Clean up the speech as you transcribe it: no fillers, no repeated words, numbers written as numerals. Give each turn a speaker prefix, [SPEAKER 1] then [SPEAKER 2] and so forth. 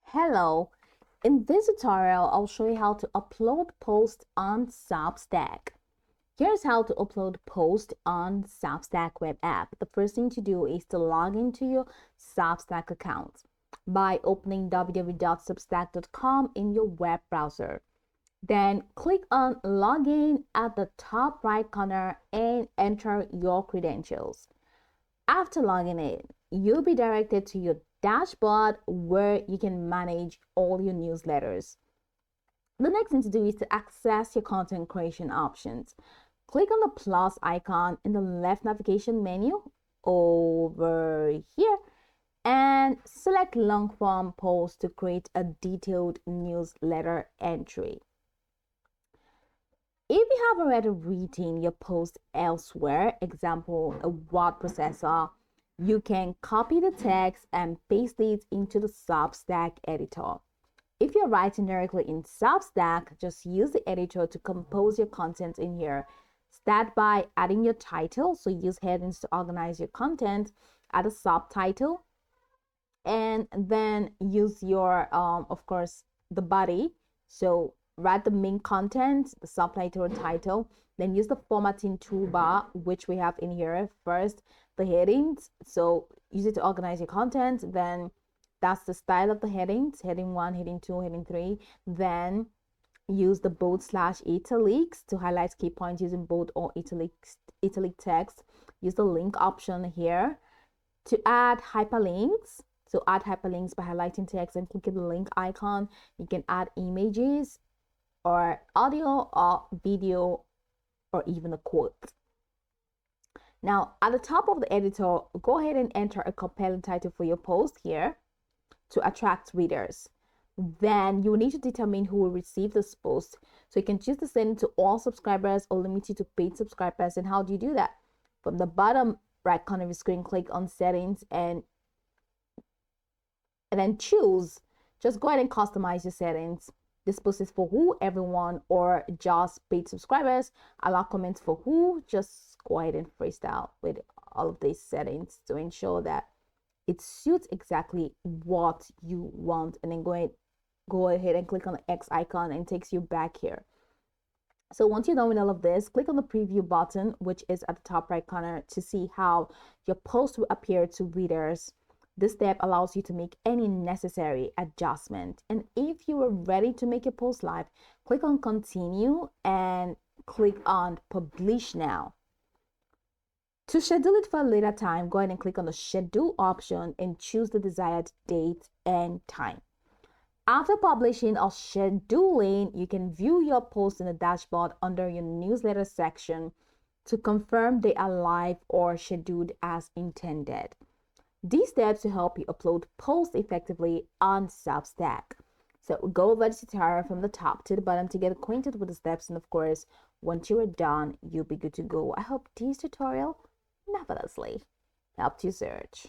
[SPEAKER 1] Hello, in this tutorial, I'll show you how to upload posts on Substack. Here's how to upload post on Substack web app. The first thing to do is to log into your Substack account by opening www.substack.com in your web browser. Then click on login at the top right corner and enter your credentials. After logging in, you'll be directed to your dashboard where you can manage all your newsletters. The next thing to do is to access your content creation options. Click on the plus icon in the left navigation menu over here and select long form post to create a detailed newsletter entry. If you have already written your post elsewhere, example, a word processor, you can copy the text and paste it into the Substack editor. If you're writing directly in Substack, just use the editor to compose your content in here. Start by adding your title, so use headings to organize your content, add a subtitle, and then use your, of course, the body. So write the main content, the subtitle or title, then use the formatting toolbar, which we have in here. First, the headings. So use it to organize your content. Then that's the style of the headings, heading 1, heading 2, heading 3. Then use the bold/italics to highlight key points using bold or italic text. Use the link option here to add hyperlinks. So add hyperlinks by highlighting text and clicking the link icon. You can add images or audio or video or even a quote. Now, at the top of the editor, go ahead and enter a compelling title for your post here to attract readers. Then you will need to determine who will receive this post. So you can choose to send it to all subscribers or limit it to paid subscribers. And how do you do that? From the bottom right corner of your screen, click on settings and then choose. Just go ahead and customize your settings. This post is for who, everyone, or just paid subscribers. Allow comments for who. Just go ahead and freestyle with all of these settings to ensure that it suits exactly what you want. And then go ahead and click on the X icon and it takes you back here. So once you're done with all of this, click on the preview button, which is at the top right corner, to see how your post will appear to readers. This step allows you to make any necessary adjustment. And if you are ready to make your post live, click on continue and click on publish now. To schedule it for a later time, go ahead and click on the schedule option and choose the desired date and time. After publishing or scheduling, you can view your posts in the dashboard under your newsletter section to confirm they are live or scheduled as intended. These steps will help you upload posts effectively on Substack. So go over the tutorial from the top to the bottom to get acquainted with the steps, and of course, once you are done, you'll be good to go. I hope this tutorial marvelously helped you search.